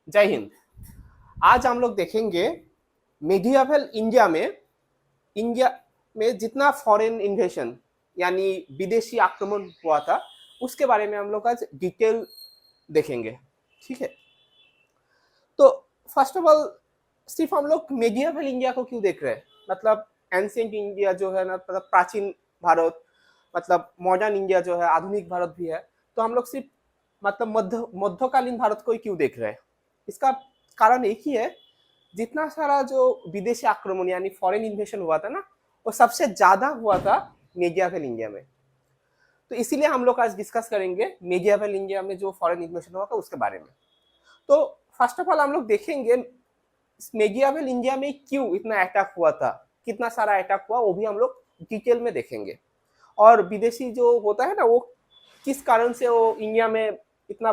जय हिंद। आज हम लोग देखेंगे मेडिएवल इंडिया में जितना फॉरेन इन्वेशन यानी विदेशी आक्रमण हुआ था उसके बारे में हम लोग आज डिटेल देखेंगे। ठीक है, तो फर्स्ट ऑफ ऑल सिर्फ हम लोग मेडिएवल इंडिया को क्यों देख रहे हैं, मतलब एंशिएंट इंडिया जो है ना, मतलब प्राचीन भारत, मतलब मॉडर्न इंडिया जो है, आधुनिक भारत भी है। तो हम लोग सिर्फ मतलब मध्यकालीन भारत को ही क्यों देख रहे हैं? इसका कारण एक ही है, जितना सारा जो विदेशी आक्रमण यानी फॉरेन इन्वेशन हुआ था ना, वो सबसे ज्यादा हुआ था मेडिएवल इंडिया में। तो इसीलिए हम लोग आज डिस्कस करेंगे मेडिएवल इंडिया में जो फॉरेन इन्वेशन हुआ था उसके बारे में। तो फर्स्ट ऑफ ऑल हम लोग देखेंगे मेडिएवल इंडिया में क्यों इतना अटैक हुआ था, कितना सारा अटैक हुआ, वो भी हम लोग डिटेल में देखेंगे। और विदेशी जो होता है ना, वो किस कारण से वो इंडिया में इतना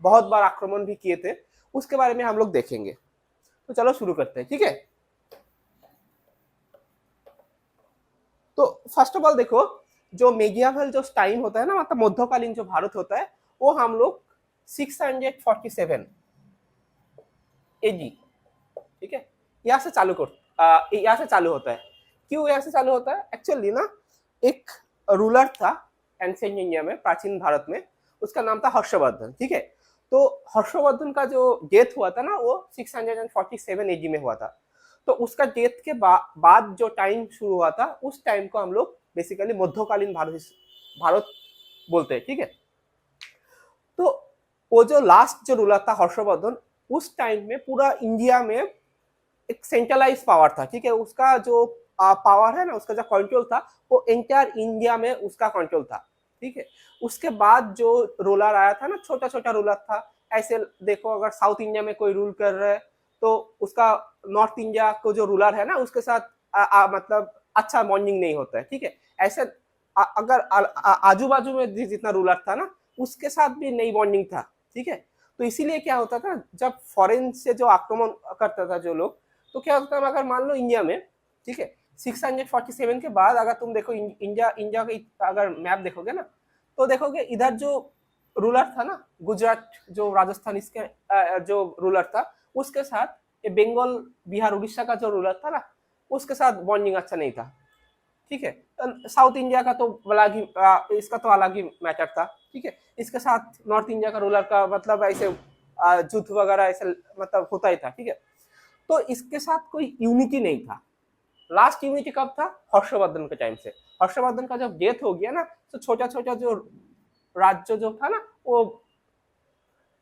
बहुत बार आक्रमण भी किए थे, उसके बारे में हम लोग देखेंगे। तो चलो शुरू करते हैं, ठीक है। तो फर्स्ट ऑफ ऑल देखो, जो मेडिएवल जो टाइम होता है ना, मतलब मध्यकालीन जो भारत होता है, वो हम लोग 647 एडी, ठीक है, यहाँ से यहाँ से चालू होता है। क्यों यहाँ से चालू होता है? एक्चुअली ना, एक रूलर था एंशिएंट इंडिया में, प्राचीन भारत में, उसका नाम था हर्षवर्धन। ठीक है, तो हर्षवर्धन का जो डेथ हुआ था ना, वो 647 एडी में हुआ था। तो उसका डेथ के बाद जो टाइम शुरू हुआ था, उस टाइम को हम लोग बेसिकली मध्यकालीन भारत बोलते हैं। ठीक है, तो वो जो लास्ट जो रूलर था हर्षवर्धन, उस टाइम में पूरा इंडिया में एक सेंट्रलाइज पावर था। ठीक है, उसका जो पावर है ना, उसका जो कंट्रोल था, वो एंटायर इंडिया में उसका कंट्रोल था। ठीक है, उसके बाद जो रूलर आया था ना, छोटा छोटा रूलर था। ऐसे देखो, अगर साउथ इंडिया में कोई रूल कर रहा है तो उसका नॉर्थ इंडिया को जो रूलर है ना, उसके साथ मतलब अच्छा बॉन्डिंग नहीं होता है। ठीक है, ऐसे अगर आजू बाजू में जितना रूलर था ना, उसके साथ भी नई बॉन्डिंग था। ठीक है, तो इसीलिए क्या होता था, जब फॉरेन से जो आक्रमण करता था जो लोग, तो क्या होता था, अगर मान लो इंडिया में, ठीक है, 647 के बाद अगर तुम देखो इंडिया का अगर मैप देखोगे ना, तो देखोगे इधर जो रूलर था ना, गुजरात जो राजस्थान इसके जो रूलर था, उसके साथ ये बंगाल बिहार उड़ीसा का जो रूलर था ना, उसके साथ बॉन्डिंग अच्छा नहीं था। ठीक है, साउथ इंडिया का तो अलग ही इसका तो अलग ही मैटर था। ठीक है, इसके साथ नॉर्थ इंडिया का रूलर का मतलब ऐसे युद्ध वगैरह ऐसे मतलब होता ही था। ठीक है, तो इसके साथ कोई यूनिटी नहीं था। लास्ट यूनिटी कब था? हर्षवर्धन के टाइम से। हर्षवर्धन का जब डेथ हो गया ना, तो छोटा छोटा जो राज्य जो था ना, वो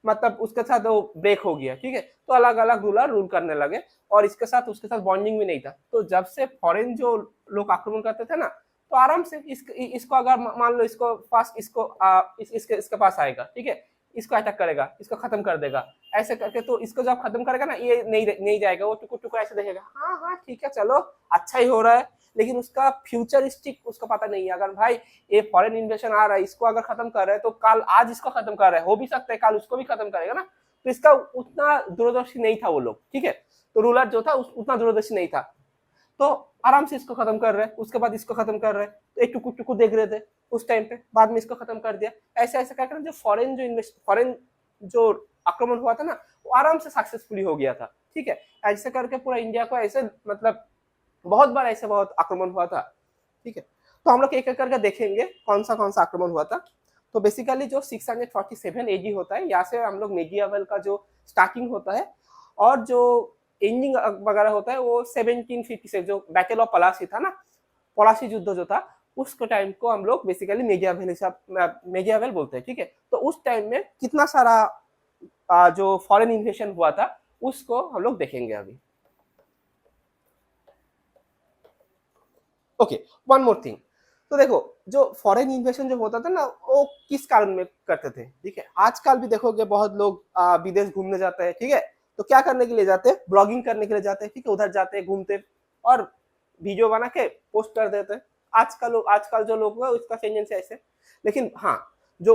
मतलब उसके साथ वो ब्रेक हो गया। ठीक है, तो अलग अलग रूलर रूल करने लगे, और इसके साथ उसके साथ बॉन्डिंग भी नहीं था। तो जब से फॉरेन जो लोग आक्रमण करते थे ना, तो आराम से इसको अगर मान लो इसको फास्ट इसके पास आएगा, ठीक है, इसको अटैक करेगा, इसको खत्म कर देगा, ऐसे करके। तो इसको जब खत्म करेगा ना, ये नहीं जाएगा, वो टुकुर टुकुर ऐसे देखेगा, हाँ हाँ ठीक है चलो अच्छा ही हो रहा है, लेकिन उसका फ्यूचरिस्टिक उसको पता नहीं है। अगर भाई ये फॉरेन इन्वेशन आ रहा है, इसको अगर खत्म कर रहे हैं, तो कल आज इसको खत्म कर रहे हैं, हो भी सकता है कल उसको भी खत्म करेगा ना। तो इसका उतना दूरदर्शी नहीं था वो लोग। ठीक है, तो रूलर जो था उतना दूरदर्शी नहीं था, तो आराम से इसको खत्म कर रहे हैं, उसके बाद इसको खत्म कर रहे हैं, तो एक टुकुर टुकुर देख रहे थे उस टाइम पे, बाद में इसको खत्म कर दिया। ऐसे ऐसे करके जो फॉरेन जो आक्रमण हुआ था ना, वो आराम से सक्सेसफुली हो गया था। ठीक है, ऐसे करके पूरा इंडिया को ऐसे मतलब बहुत बार ऐसे बहुत आक्रमण हुआ था। ठीक है, तो हम लोग एक एक करके देखेंगे कौन सा आक्रमण हुआ था। तो बेसिकली जो 647 एडी होता है, यहाँ से हम लोग मेडिएवल का जो स्टार्टिंग होता है, और जो एंडिंग वगैरह होता है वो 1756 जो बैटल ऑफ पलासी था ना, पलासी युद्ध जो था, उसको टाइम को हम लोग बेसिकली मेडिएवल बोलते हैं। ठीक है, तो उस टाइम में कितना सारा जो फॉरेन इन्वेशन हुआ था उसको हम लोग देखेंगे अभी। Okay, one more thing. तो देखो, जो फॉरेन इन्वेशन जो होता था ना, वो किस कारण में करते थे? ठीक है, आजकल भी देखोगे बहुत लोग विदेश घूमने जाते हैं। ठीक है, तो क्या करने के लिए जाते हैं? ब्लॉगिंग करने के लिए जाते हैं। ठीक है, उधर जाते हैं, घूमते और वीडियो बना के पोस्ट कर देते हैं। आजकल जो लोग हैं उसका टेंडेंसी ऐसे। लेकिन हाँ, जो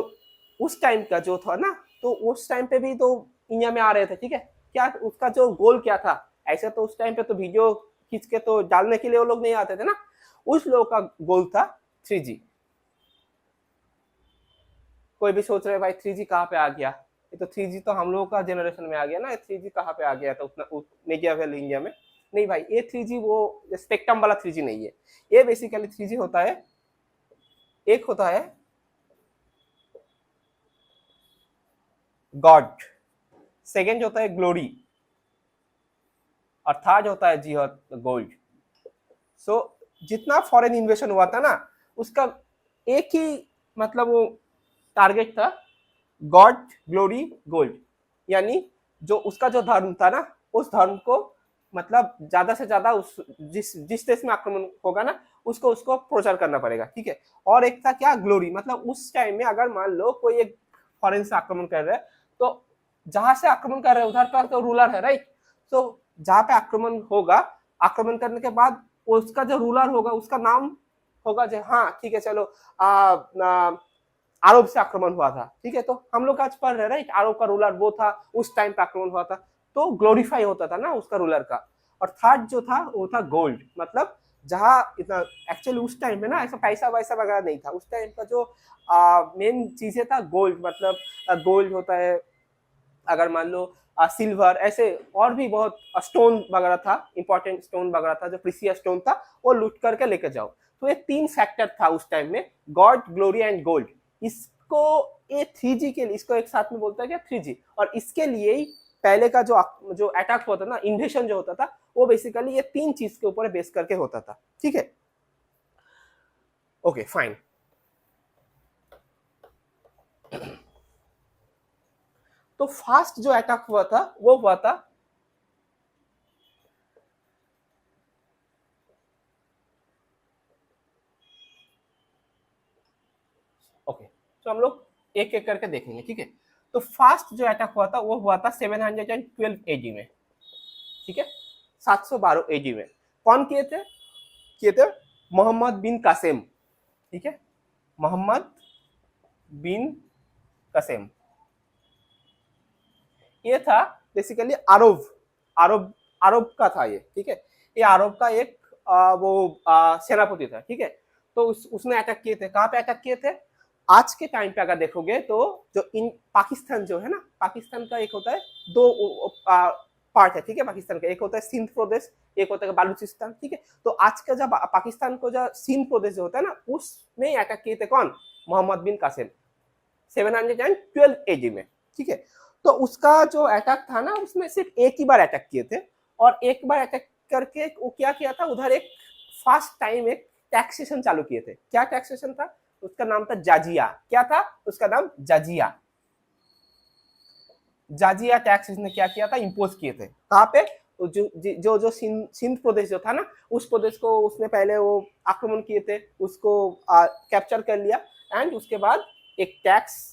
उस टाइम का जो था ना, तो उस टाइम पे भी तो इंडिया में आ रहे थे। ठीक है, क्या उसका जो गोल क्या था? ऐसे तो उस टाइम पे तो वीडियो खींच के तो डालने के लिए वो लोग नहीं आते थे ना। उस लोगों का गोल था 3G। कोई भी सोच रहे भाई 3G कहाँ पे आ गया? ये तो 3G तो हम लोगों का जनरेशन में आ गया ना, 3G कहाँ पे आ गया था उतना मेगावेल इंडिया में? नहीं भाई, ये 3G वो स्पेक्ट्रम वाला 3G नहीं है। ये बेसिकली 3G होता है, एक होता है गॉड, सेकेंड होता है ग्लोरी, और थर्ड होता है जी गोल्ड। सो जितना फॉरेन इन्वेशन हुआ था ना, उसका एक ही मतलब वो टारगेट था, गॉड, ग्लोरी, गोल्ड। यानी जो उसका जो धर्म था ना, उस धर्म को मतलब ज्यादा से ज्यादा उस जिस देश में आक्रमण होगा ना, उसको उसको प्रचार करना पड़ेगा, ठीक है। और एक था क्या, ग्लोरी, मतलब उस टाइम में अगर मान लो कोई एक फॉरेन से आक्रमण कर रहे हैं, तो जहां से आक्रमण कर रहे हैं उधर का तो रूलर है, राइट। तो जहां पे आक्रमण होगा, आक्रमण करने के बाद उसका जो रूलर होगा उसका नाम होगा, जो हाँ ठीक है चलो आरब से आक्रमण हुआ था, ठीक है। तो हम लोग आज पढ़ रहे हैं, राइट, आरब का रूलर वो था, उस टाइम पे आक्रमण हुआ था, तो ग्लोरीफाई होता था ना उसका रूलर का। और थर्ड जो था वो था गोल्ड, मतलब जहाँ इतना एक्चुअली उस टाइम में ना ऐसा पैसा वैसा वगैरह नहीं था, उस टाइम का जो मेन चीजें था गोल्ड, मतलब गोल्ड होता है, अगर मान लो सिल्वर, ऐसे और भी बहुत स्टोन वगैरह था, इंपॉर्टेंट स्टोन वगैरह था, जो प्रीसियस स्टोन था, वो लूट करके लेके जाओ। तो ये 3 फैक्टर था उस टाइम में, गॉड, ग्लोरी एंड गोल्ड। इसको ये 3G के लिए, इसको एक साथ में बोलता है क्या, 3G। और इसके लिए ही पहले का जो अटैक होता था ना, इन्वेशन जो होता था, वो बेसिकली ये 3 चीज के ऊपर बेस करके होता था, ठीक है। Okay fine. तो फास्ट जो अटैक हुआ था वो हुआ था ओके, तो हम लोग एक एक करके देखेंगे, ठीक है। तो फास्ट जो अटैक हुआ था वो हुआ था 712 AD में, ठीक है, 712 AD में। कौन किए थे मोहम्मद बिन कासिम, ठीक है, मोहम्मद बिन कासिम। ये था बेसिकली अरब अरब अरब का था ये, ठीक है। ये अरब का एक सेनापति था, ठीक है। तो उसने अटैक किए थे, कहाँ पे अटैक किए थे, आज के टाइम पे अगर देखोगे तो जो इन पाकिस्तान जो है ना, पाकिस्तान का एक होता है, दो पार्ट है, ठीक है, पाकिस्तान का एक होता है सिंध प्रदेश, एक होता है बालूचिस्तान, ठीक है। तो आज का जब पाकिस्तान को जो सिंध प्रदेश जो होता है ना, उसमें अटैक किए थे कौन, मोहम्मद बिन कासिम, 712 AD में, ठीक है। तो उसका जो अटैक था ना, उसमें सिर्फ एक ही बार अटैक किए थे, और एक बार अटैक करके वो क्या किया था, उधर एक फास्ट टाइम एक टैक्सेशन चालू किए थे। क्या टैक्सेशन था, उसका नाम था जाजिया। क्या था उसका नाम, जाजिया। जाजिया टैक्स इसने क्या किया था, इम्पोज किए थे। कहाँ पे, जो सिंध प्रदेश जो था ना, उस प्रदेश को उसने पहले वो आक्रमण किए थे, उसको कैप्चर कर लिया, एंड उसके बाद एक टैक्स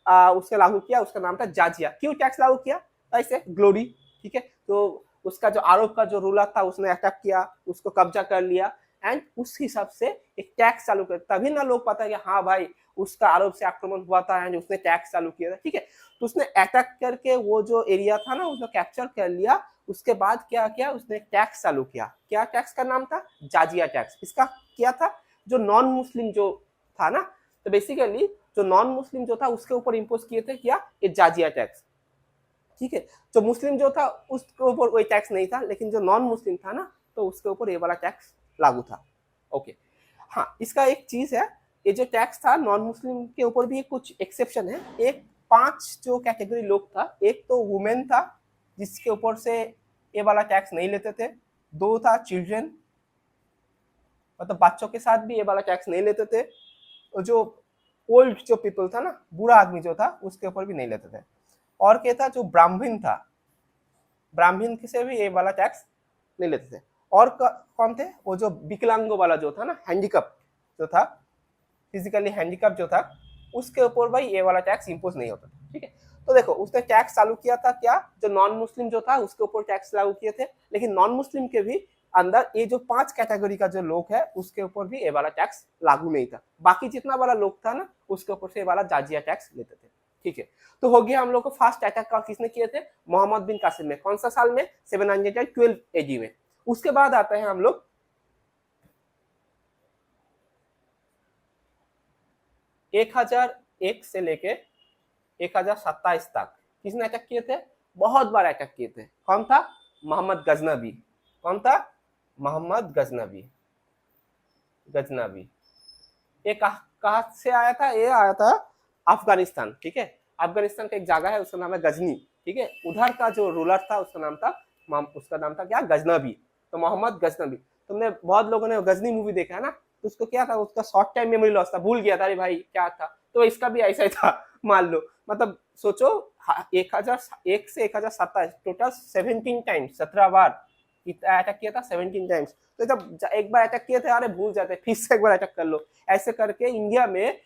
उसके लागू किया, उसका नाम था जाजिया। क्यों टैक्स लागू किया, ऐसे ग्लोरी, ठीक है। तो उसका जो आरोप का जो रूलर था उसने अटैक किया, उसको कब्जा कर लिया, एंड उस हिसाब से एक टैक्स चालू कर, तभी ना लोग पता है कि हाँ भाई उसका आरोप से आक्रमण हुआ था एंड उसने टैक्स चालू किया था, ठीक है। तो उसने अटैक करके वो जो एरिया था ना उसने कैप्चर कर लिया। उसके बाद क्या किया, उसने टैक्स चालू किया। क्या टैक्स का नाम था, जाजिया टैक्स। इसका क्या था, जो नॉन मुस्लिम जो था ना, तो बेसिकली जो नॉन मुस्लिम जो था उसके ऊपर इम्पोज किए थे क्या, ये जाजिया टैक्स, ठीक है। जो मुस्लिम जो था उसके ऊपर कोई टैक्स नहीं था, लेकिन जो नॉन मुस्लिम था ना, तो उसके ऊपर ये वाला टैक्स लागू था। ओके, हाँ, इसका एक चीज है, ये जो टैक्स था नॉन मुस्लिम के ऊपर भी कुछ एक्सेप्शन है। एक 5 जो कैटेगरी लोग था, एक तो वुमेन था जिसके ऊपर से ये वाला टैक्स नहीं लेते थे, 2 था चिल्ड्रन, मतलब बच्चों के साथ भी ये वाला टैक्स नहीं लेते थे, और जो ओल्ड जो पीपल था ना, बूढ़ा आदमी जो था उसके ऊपर भी नहीं लेते थे। और क्या था, जो ब्राह्मण था, ब्राह्मण से भी ये वाला टैक्स नहीं लेते थे। और कौन थे, वो जो विकलांगों वाला जो था ना, हैंडीकैप जो था, फिजिकली हैंडीकैप जो था, उसके ऊपर भाई ये वाला टैक्स इम्पोज नहीं होता था, ठीक है। तो देखो उसने टैक्स चालू किया था क्या, जो नॉन मुस्लिम जो था उसके ऊपर टैक्स लागू किए थे, लेकिन नॉन मुस्लिम के भी अंदर ये जो 5 कैटेगरी का जो लोग है उसके ऊपर भी ये वाला टैक्स लागू नहीं था। बाकी जितना वाला लोग था ना उसके ऊपर से ये वाला जाजिया टैक्स लेते थे, ठीक है। तो हो गया हम लोग को फास्ट अटैक का किसने किए थे, मोहम्मद बिन कासिम में। कौन सा साल में, 712 AD में। उसके बाद आते हैं हम लोग 1001 से लेके 1027 तक किसने अटैक किए थे? बहुत बार अटैक किए थे। कौन था? मोहम्मद गजनबी। कौन था? मोहम्मद गजनबी। गजनबी। ये कहाँ से आया था? ये आया था अफगानिस्तान। ठीक है, अफगानिस्तान का एक जगह है उसका नाम है गजनी। ठीक है, उधर का जो रूलर था उसका नाम था क्या? गजनबी। तो मोहम्मद गजनबी। तुमने बहुत लोगों ने गजनी मूवी देखा है ना, तो उसको क्या था, उसका शॉर्ट टाइम मेमोरी लॉस था, भूल गया था, अरे भाई क्या था। तो इसका भी ऐसा ही था मान लो। मतलब सोचो 1001 से 1027 टोटल 17 टाइम्स, 17 बार अटैक किया था, 17 टाइम्स। तो जब एक बार अटैक किए थे, अरे भूल जाते, फिर से एक बार अटैक कर लो। ऐसे करके इंडिया में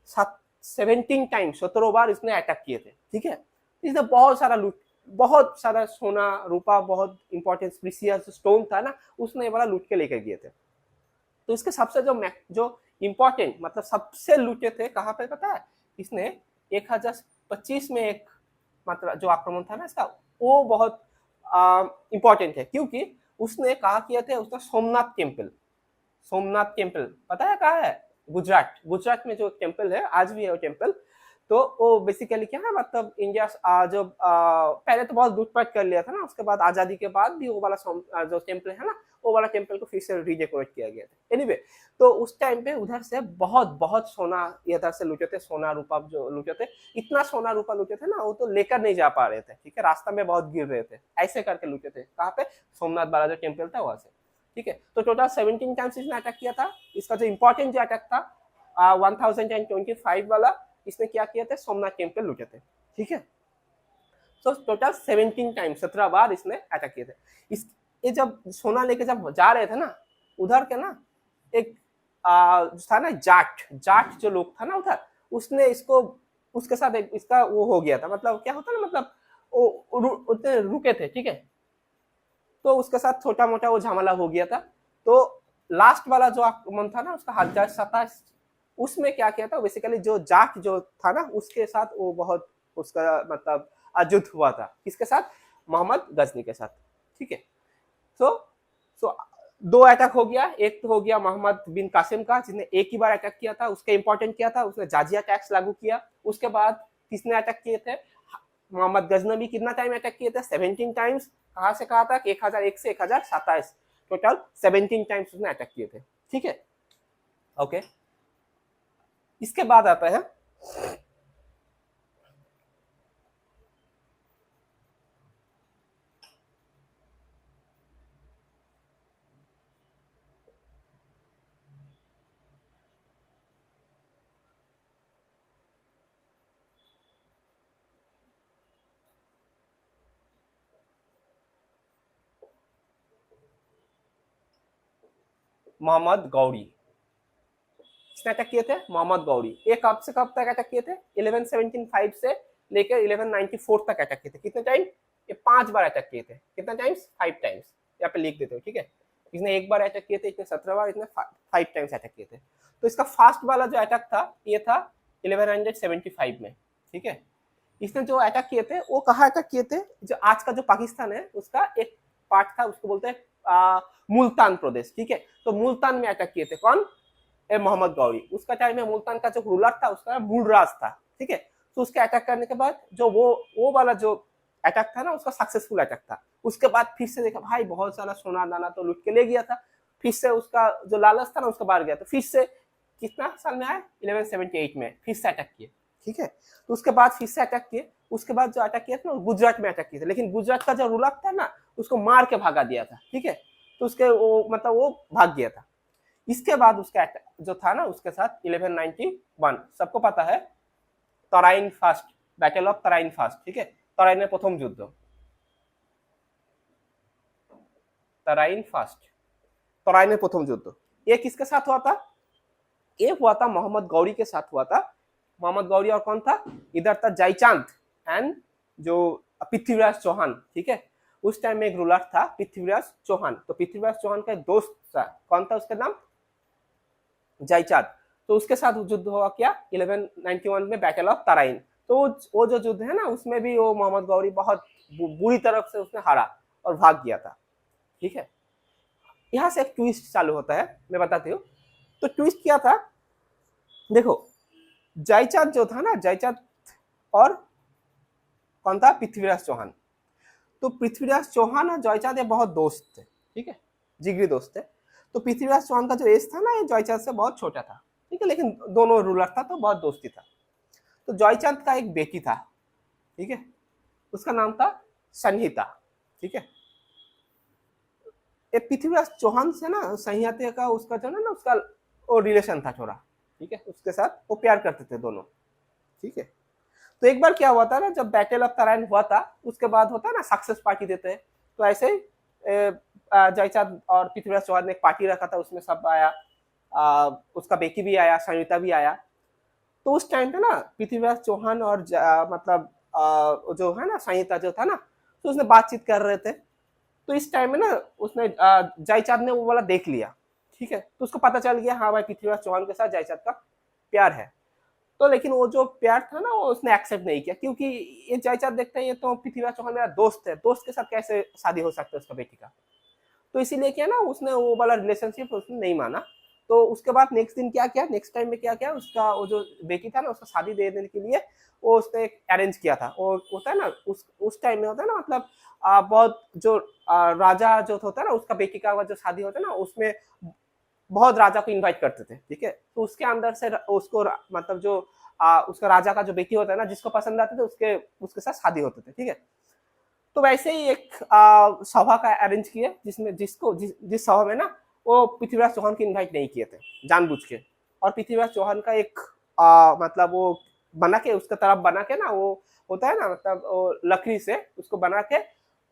17 टाइम्स, 17 बार इसने अटैक किए थे। ठीक है, इसने बहुत सारा लूट, बहुत सारा सोना रूपा, बहुत इंपॉर्टेंट प्रीसियस स्टोन था ना, उसने ये वाला लूट के लेकर गए थे। तो इसके सबसे जो इम्पोर्टेंट, मतलब सबसे लूटे थे कहाँ पे पता है? इसने 1025 में एक मतलब जो आक्रमण था ना इसका, वो बहुत इंपॉर्टेंट है, क्योंकि उसने कहा किए थे, उसका सोमनाथ टेम्पल। सोमनाथ टेम्पल पता है कहाँ है? गुजरात। गुजरात में जो टेम्पल है आज भी है वो टेम्पल। तो वो बेसिकली क्या है, मतलब इंडिया जो पहले तो बहुत लूटपाट कर लिया था ना, उसके बाद आजादी के बाद भी वो वाला जो टेम्पल है ना, वो वाला टेम्पल को फिर से रीडेकोरेट किया गया था। एनीवे, तो उस टाइम पे उधर से बहुत बहुत सोना इधर से लूटे थे, सोना रूपा जो लूटे थे, इतना सोना रूपा लूटे थे ना, वो तो लेकर नहीं जा पा रहे थे। ठीक है, रास्ता में बहुत गिर रहे थे, ऐसे करके लूटे थे। कहाँ पे? सोमनाथ वाला जो टेम्पल था वहां से। ठीक है, तो टोटल 17 टाइम्स इसने अटैक किया था। इसका जो इंपॉर्टेंट जो अटैक था 1025 वाला, इसने क्या किया था? सोमनाथ टेम्पल लूटे थे। ठीक है, तो टोटल 17 टाइम्स, 17 बार इसने अटैक किए थे। ये जब सोना लेके जब जा रहे थे ना, उधर के ना एक था ना जाट, जाट जो लोग था ना उधर, उसने इसको, उसके साथ इसका वो हो गया था, मतलब क्या होता ना, मतलब वो रुके थे। ठीक है, तो उसके साथ छोटा मोटा वो झमेला हो गया था। तो लास्ट वाला जो आक्रमण था ना उसका 1027, उसमें क्या किया था, बेसिकली जो जाट जो था ना उसके साथ वो बहुत उसका मतलब युद्ध हुआ था। किसके साथ? मोहम्मद गजनी के साथ। ठीक है, तो तो दो अटैक हो गया। एक तो हो गया मोहम्मद बिन कासिम का, जिसने एक ही बार अटैक किया था, उसका इंपॉर्टेंट किया था, उसने जाजिया टैक्स लागू किया। उसके बाद किसने अटैक किए थे? मोहम्मद गजनबी। कितना टाइम अटैक किए थे? 17 टाइम्स। कहाँ से कहा था? 1001 से 1027, टोटल 17 टाइम्स उसने अटैक किए थे। ठीक है, ओके। इसके बाद आता है मोहम्मद गौरी। किसने अटैक किए थे? मोहम्मद गौरी। ये कब से कब तक अटैक किए थे? 1175 से लेकर 1194 तक अटैक किए थे। कितने टाइम? ये 5 बार अटैक किए थे। कितना टाइम्स? 5 टाइम्स। यहाँ पे लिख देते हो। ठीक है, इसने एक बार अटैक किए थे, इसने 17 बार, इसने 5 टाइम्स अटैक किए थे। तो इसका फास्ट वाला जो अटैक था ये था 1175 में। ठीक है, इसने जो अटैक किए थे वो कहाँ अटैक किए थे? जो आज का जो पाकिस्तान है उसका एक पार्ट था, उसको बोलते हैं मुल्तान प्रदेश। ठीक है, तो मुल्तान में अटैक किए थे। कौन? मोहम्मद गौरी। उसका टाइम में मुल्तान का जो रूलर था उसका मूलराज था। ठीक है, तो उसके अटैक करने के बाद जो वो वाला जो अटैक था ना उसका सक्सेसफुल अटैक था। उसके बाद फिर से देखा भाई बहुत सारा सोना दाना तो लूट के ले गया था, फिर से उसका जो लालच था ना उसका बाहर गया, तो फिर से कितना साल में आया? 1178 में फिर से अटैक किए। ठीक है, तो उसके बाद फिर से अटैक किए। उसके बाद जो अटैक किया था गुजरात में अटैक किए थे, लेकिन गुजरात का जो रूलर था ना उसको मार के भागा दिया था। ठीक है, तो उसके वो मतलब वो भाग गया था। इसके बाद उसका जो था ना उसके साथ 1191, सबको पता है, Tarain fast, battle of Tarain fast. ठीक है, तराइन में प्रथम युद्ध, तराइन फास्ट, तराइन में प्रथम युद्ध। ये किसके साथ हुआ था? ये हुआ था मोहम्मद गौरी के साथ हुआ था। मोहम्मद गौरी और कौन था? इधर था जयचांद एंड जो पृथ्वीराज चौहान। ठीक है, उस टाइम में एक रूलर था पृथ्वीराज चौहान। तो पृथ्वीराज चौहान का एक दोस्त था, कौन था उसका नाम? जयचांद। तो उसके साथ युद्ध हुआ क्या? 1191 में बैटल ऑफ तराइन। तो वो जो युद्ध है ना उसमें भी वो मोहम्मद गौरी बहुत बुरी तरफ से उसने हारा और भाग गया था। ठीक है, यहाँ से एक ट्विस्ट चालू होता है, मैं बताती हूँ। तो ट्विस्ट क्या था? देखो, जयचांद जो था ना, जयचांद और कौन था, पृथ्वीराज चौहान। तो पृथ्वीराज चौहान और जयचांद ये बहुत दोस्त थे, ठीक है, जिगरी दोस्त थे। तो पृथ्वीराज चौहान का जो एज था ना, ये जयचांद से बहुत छोटा था, ठीक है, लेकिन दोनों रूलर था तो बहुत दोस्ती था। तो जयचांद का एक बेटी था, ठीक है, उसका नाम था संहिता, ठीक है। ये पृथ्वीराज चौहान से ना संहिता का उसका जो है ना उसका वो रिलेशन था थोड़ा, ठीक है, उसके साथ वो प्यार करते थे दोनों, ठीक है। तो एक बार क्या हुआ था ना, जब बैटल ऑफ तराइन हुआ था उसके बाद होता है ना सक्सेस पार्टी देते हैं, तो ऐसे ही जयचांद और पृथ्वीराज चौहान ने एक पार्टी रखा था, उसमें सब आया, उसका बेटी भी आया, संयुक्ता भी आया। तो उस टाइम पे ना पृथ्वीराज चौहान और मतलब जो है ना संयुक्ता जो था ना, तो उसने बातचीत कर रहे थे। तो इस टाइम में ना उसने जयचांद ने वो वाला देख लिया, ठीक है, तो उसको पता चल गया हाँ भाई पृथ्वीराज चौहान के साथ जयचांद का प्यार है। तो लेकिन वो जो प्यार था ना वो उसने एक्सेप्ट नहीं किया, क्योंकि ये जयचांद देखते हैं ये तो पृथ्वीराज चौहान मेरा दोस्त है, दोस्त के साथ कैसे शादी हो सकता है उसका बेटी का। तो इसीलिए क्या ना उसने वो वाला रिलेशनशिप उसने नहीं माना। तो उसके बाद नेक्स्ट दिन क्या किया, नेक्स्ट टाइम में क्या किया, उसका वो जो बेटी था ना उसका शादी दे देने के लिए वो उसने अरेंज किया था। वो होता है ना उस टाइम में होता है ना मतलब बहुत जो राजा जो होता है ना उसका बेटी का जो शादी होता है ना उसमें बहुत राजा को इनवाइट करते थे, ठीक है। तो उसके अंदर से उसको मतलब जो उसका राजा का जो बेटी होता है ना जिसको पसंद आते थे उसके उसके साथ शादी होते थे, ठीक है। तो वैसे ही एक सभा का अरेंज किए जिसमें जिस सभा में ना वो पृथ्वीराज चौहान की इनवाइट नहीं किए थे जानबूझ के। और पृथ्वीराज चौहान का एक मतलब वो बना के उसका तरफ बना के ना वो होता है ना मतलब वो लकड़ी से उसको बना के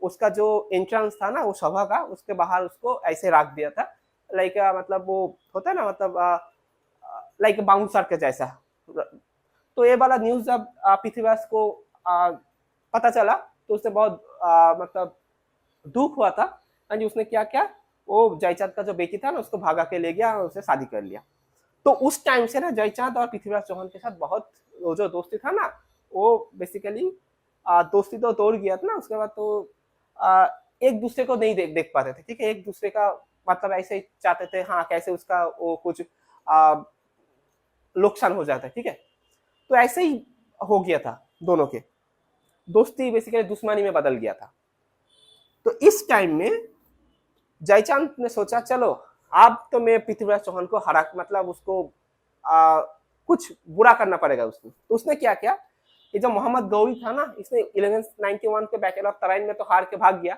उसका जो एंट्रेंस था ना वो सभा का उसके बाहर उसको ऐसे रख दिया था, लाइक मतलब वो होता है ना मतलब लाइक बाउंसर के जैसा। तो ये वाला न्यूज जब पृथ्वीराज को पता चला तो उससे बहुत मतलब दुख हुआ था। एंड उसने क्या किया, वो जयचांद का जो बेटी था ना उसको भागा के ले गया और उससे शादी कर लिया। तो उस टाइम से ना जयचांद और पृथ्वीराज चौहान के साथ बहुत वो जो दोस्ती था ना वो बेसिकली दोस्ती तो तोड़ गया था ना उसके बाद। तो एक दूसरे को नहीं देख पाते थे, ठीक है, एक दूसरे का मतलब ऐसे ही चाहते थे हाँ कैसे उसका वो कुछ नुकसान हो जाता है, ठीक है। तो ऐसे ही हो गया था, दोनों के दोस्ती बेसिकली दुश्मनी में बदल गया था। तो इस टाइम में जयचांद ने सोचा चलो अब तो मैं पृथ्वीराज चौहान को हरा मतलब उसको कुछ बुरा करना पड़ेगा उसको। तो उसने क्या किया, ये जो मोहम्मद गौरी था ना इसने 1191 के बैटल ऑफ तराइन में तो हार के भाग गया।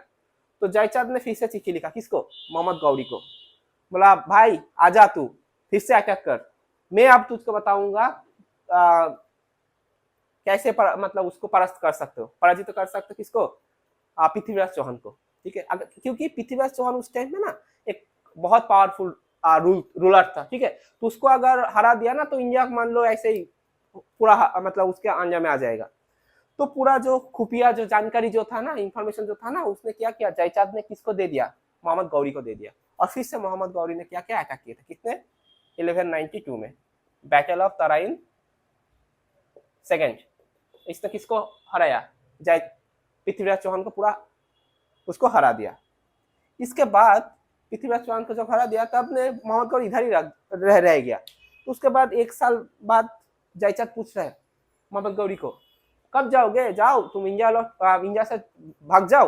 तो जयचांद ने फिर से चिट्ठी लिखा, किसको, मोहम्मद गौरी को, बोला भाई आजा तू फिर से अटैक कर, मैं अब तुझको बताऊंगा कैसे मतलब उसको परास्त कर सकते हो, पराजित तो कर सकते हो किसको, पृथ्वीराज चौहान को, ठीक है। क्योंकि पृथ्वीराज चौहान उस टाइम में ना एक बहुत पावरफुल रूलर था, ठीक है। तो उसको अगर हरा दिया ना तो इंडिया मान लो ऐसे ही पूरा मतलब उसके अंजाम में आ जाएगा। तो पूरा जो खुफिया जो जानकारी जो था ना इंफॉर्मेशन जो था ना उसने क्या किया, जयचांद ने किसको दे दिया, मोहम्मद गौरी को दे दिया। और फिर से मोहम्मद गौरी ने क्या क्या अटैक किए थे, कितने, 1192 में बैटल ऑफ तराइन सेकेंड, इसने किसको हराया, जय पृथ्वीराज चौहान को पूरा उसको हरा दिया। इसके बाद पृथ्वीराज चौहान को जब हरा दिया तब ने मोहम्मद गौरी इधर ही रह गया। तो उसके बाद एक साल बाद जयचांद पूछ रहे मोहम्मद गौरी को कब जाओगे, जाओ तुम इंडिया से भाग जाओ।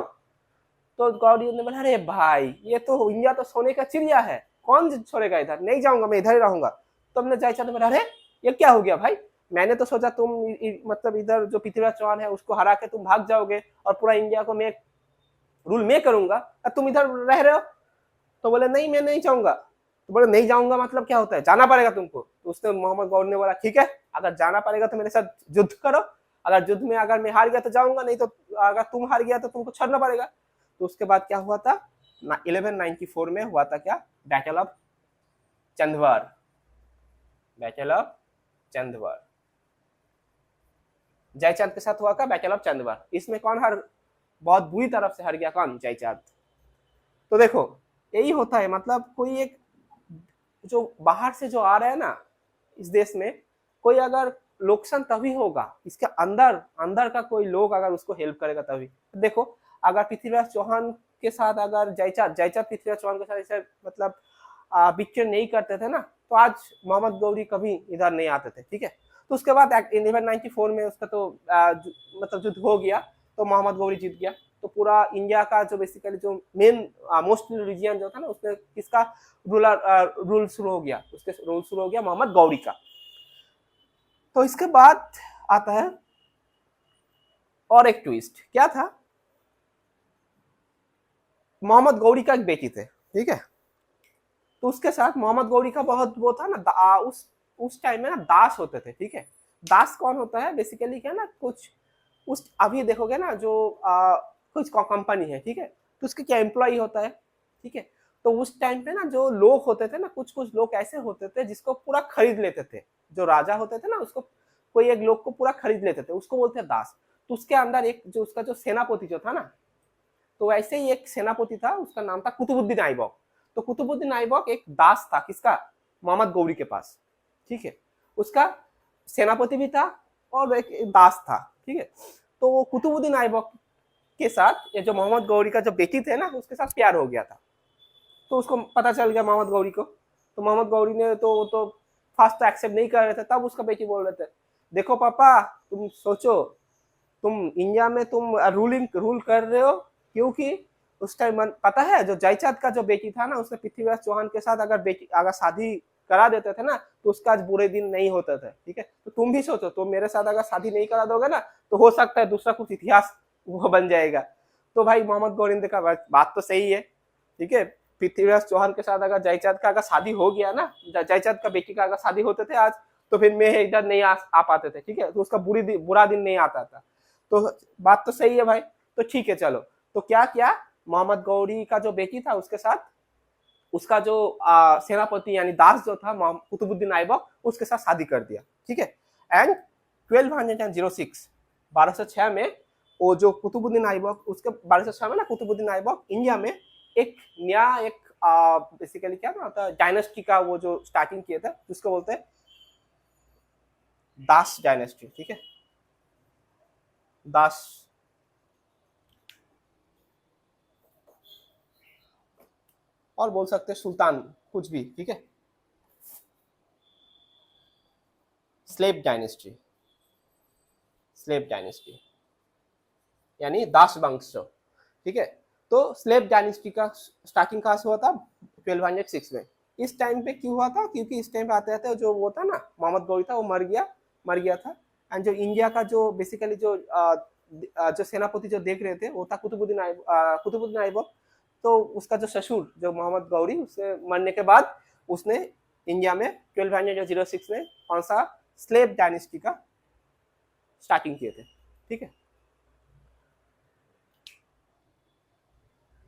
तो गौरी ने बोला अरे भाई ये तो इंडिया तो सोने का चिड़िया है, कौन छोड़ेगा इधर, नहीं जाऊंगा मैं इधर ही रहूंगा। तो हमने जयचांद ने बोला अरे ये क्या हो गया भाई, मैंने तो सोचा तुम मतलब इधर जो पृथ्वीराज चौहान है उसको हरा के तुम भाग जाओगे और पूरा इंडिया को मैं रूल मैं करूंगा, तुम इधर रह रहे हो। तो बोले नहीं मैं नहीं जाऊंगा। तो बोले नहीं जाऊंगा मतलब क्या होता है, जाना पड़ेगा तुमको। तो उसने मोहम्मद गौर ने बोला ठीक है अगर जाना पड़ेगा तो मेरे साथ युद्ध करो, अगर युद्ध में अगर मैं हार गया तो जाऊंगा, नहीं तो अगर तुम हार गया तो तुमको छोड़ना पड़ेगा। तो उसके बाद क्या हुआ था 1194 में हुआ था क्या, battle of Chandwar, battle of Chandwar जयचांद के साथ हुआ का बैटल ऑफ चंदवार। इसमें कौन हार, बहुत बुरी तरफ से हार गया, कौन, जयचांद। तो देखो यही होता है मतलब कोई एक जो बाहर से जो आ रहा है ना इस देश में, कोई अगर लोकसान तभी होगा इसके अंदर अंदर का कोई लोग अगर उसको हेल्प करेगा तभी। देखो अगर पृथ्वीराज चौहान के साथ अगर जयचांद पृथ्वीराज चौहान के साथ ऐसे मतलब विक्टर नहीं करते थे ना तो आज मोहम्मद गौरी कभी इधर नहीं आते थे, ठीक है। तो उसके बाद 1194 में उसका तो मतलब युद्ध हो गया, तो मोहम्मद गौरी जीत गया। तो पूरा इंडिया का जो बेसिकली जो मेन मोस्ट रीजन जो था ना, उसमें किसका रूल शुरू हो गया, उसके रूल शुरू हो गया मोहम्मद गौरी का। तो इसके बाद आता है और एक ट्विस्ट, क्या था, मोहम्मद गौरी का एक बेटी थे, ठीक है। तो उसके साथ मोहम्मद गौरी का बहुत वो था ना, उस टाइम में ना दास होते थे, ठीक है। दास कौन होता है बेसिकली, क्या ना, कुछ उस अभी देखोगे ना जो कुछ कंपनी है, ठीक है, तो उसके क्या एम्प्लॉय होता है, ठीक है। तो उस टाइम पे ना जो लोग होते थे ना, कुछ कुछ लोग ऐसे होते थे जिसको पूरा खरीद लेते थे, जो राजा होते थे ना, उसको कोई एक लोग को पूरा खरीद लेते थे, उसको बोलते हैं दास। तो उसके अंदर एक जो उसका जो सेनापति जो था ना, तो वैसे ही एक सेनापति था, उसका नाम था कुतुबुद्दीन ऐबक। तो कुतुबुद्दीन ऐबक एक दास था किसका, मोहम्मद गौरी के पास, ठीक है। उसका सेनापति भी था और एक दास था, ठीक है। तो वो कुतुबुद्दीन ऐबक के साथ ये जो मोहम्मद गौरी का जो बेटी थे ना, उसके साथ प्यार हो गया था। तो उसको पता चल गया मोहम्मद गौरी को। तो मोहम्मद गौरी ने तो फर्स्ट तो एक्सेप्ट नहीं कर रहे थे, तब उसका बेटी बोल रहे थे, देखो पापा, तुम सोचो, तुम इंडिया में तुम रूल कर रहे हो, क्योंकि उस टाइम पता है जो जयचांद का जो बेटी था ना, उसने पृथ्वीराज चौहान के साथ अगर शादी करा देते थे ना, तो उसका आज बुरे दिन नहीं होते थे, ठीक है। तो तुम भी सोचो, तुम मेरे साथ अगर शादी नहीं करा दोगे ना, तो हो सकता है दूसरा कुछ इतिहास वो बन जाएगा। तो भाई मोहम्मद गौरी ने देखा बात तो सही है, ठीक है। पृथ्वीराज चौहान के साथ अगर जयचांद का अगर शादी हो गया ना, जयचांद का बेटी का अगर शादी होते थे आज, तो फिर मैं इधर नहीं आ पाते थे, ठीक है। तो उसका बुरा दिन नहीं आता था। तो बात तो सही है भाई, तो ठीक है चलो। तो क्या किया, मोहम्मद गौरी का जो बेटी था उसके साथ उसका जो सेनापति यानी दास जो था कुतुबुद्दीन ऐबक, उसके साथ शादी कर दिया, ठीक है। एंड 1206 1206 में वो जो कुतुबुद्दीन ऐबक, उसके 1206 में ना कुतुबुद्दीन ऐबक इंडिया में एक नया एक बेसिकली क्या ना होता है डायनेस्टी का वो जो स्टार्टिंग किया था, जिसको बोलते हैं दास डायनेस्टी, ठीक है। दास और बोल सकते हैं सुल्तान, कुछ भी, ठीक है। स्लेव डायनेस्टी, स्लेव डायनेस्टी यानी दास वंश, ठीक है। तो स्लेव डायनेस्टी का स्टार्टिंग कहाँ से हुआ था, 1206 में। इस टाइम पे क्यों हुआ था, क्योंकि इस टाइम पे आते आते जो वो था ना मोहम्मद गौरी था, वो मर गया था। एंड जो इंडिया का जो बेसिकली जो सेनापति जो देख रहे थे, वो था कुतुबुद्दीन ऐबक। तो उसका जो ससुर जो मोहम्मद गौरी, उससे मरने के बाद उसने इंडिया में 1206 में कौन सा स्लेव डायनेस्टी का स्टार्टिंग किए थे, ठीक है।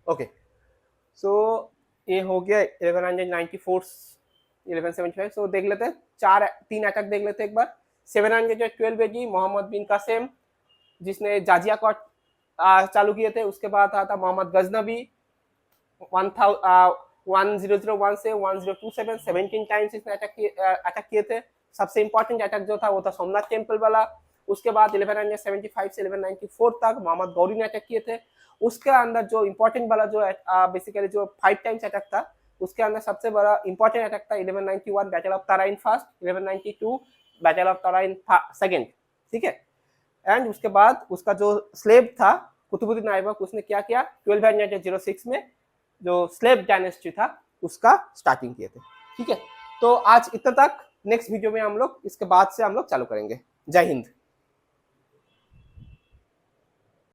ओके, सो ये हो गया 1194 1175। सो देख लेते हैं, तीन अटैक देख लेते हैं एक बार। 712 एडी मोहम्मद बिन कासिम, जिसने जाजिया कोट चालू किए थे। उसके बाद आता मोहम्मद गजनबी 1001 से 1027 17 टाइम्स इसने अटैक किए थे। सबसे इंपॉर्टेंट अटैक जो था वो था सोमनाथ टेम्पल वाला। उसके बाद 1175 से 1194 तक मोहम्मद गौरी ने अटैक किए थे। उसके अंदर जो इम्पोर्टेंट वाला जो बेसिकली जो 5 टाइम्स अटैक था, उसके अंदर सबसे बड़ा इंपॉर्टेंट अटैक था 1191 battle of Tarain first, 1192 battle of Tarain second, ठीक है। एंड उसके बाद उसका जो स्लेव था कुतुबुद्दीन ऐबक, उसने क्या किया 1206 में जो स्लेव डायनेस्टी था उसका स्टार्टिंग किए थे, ठीक है। तो आज इतना तक, नेक्स्ट वीडियो में हम लोग इसके बाद से हम लोग चालू करेंगे। जय हिंद।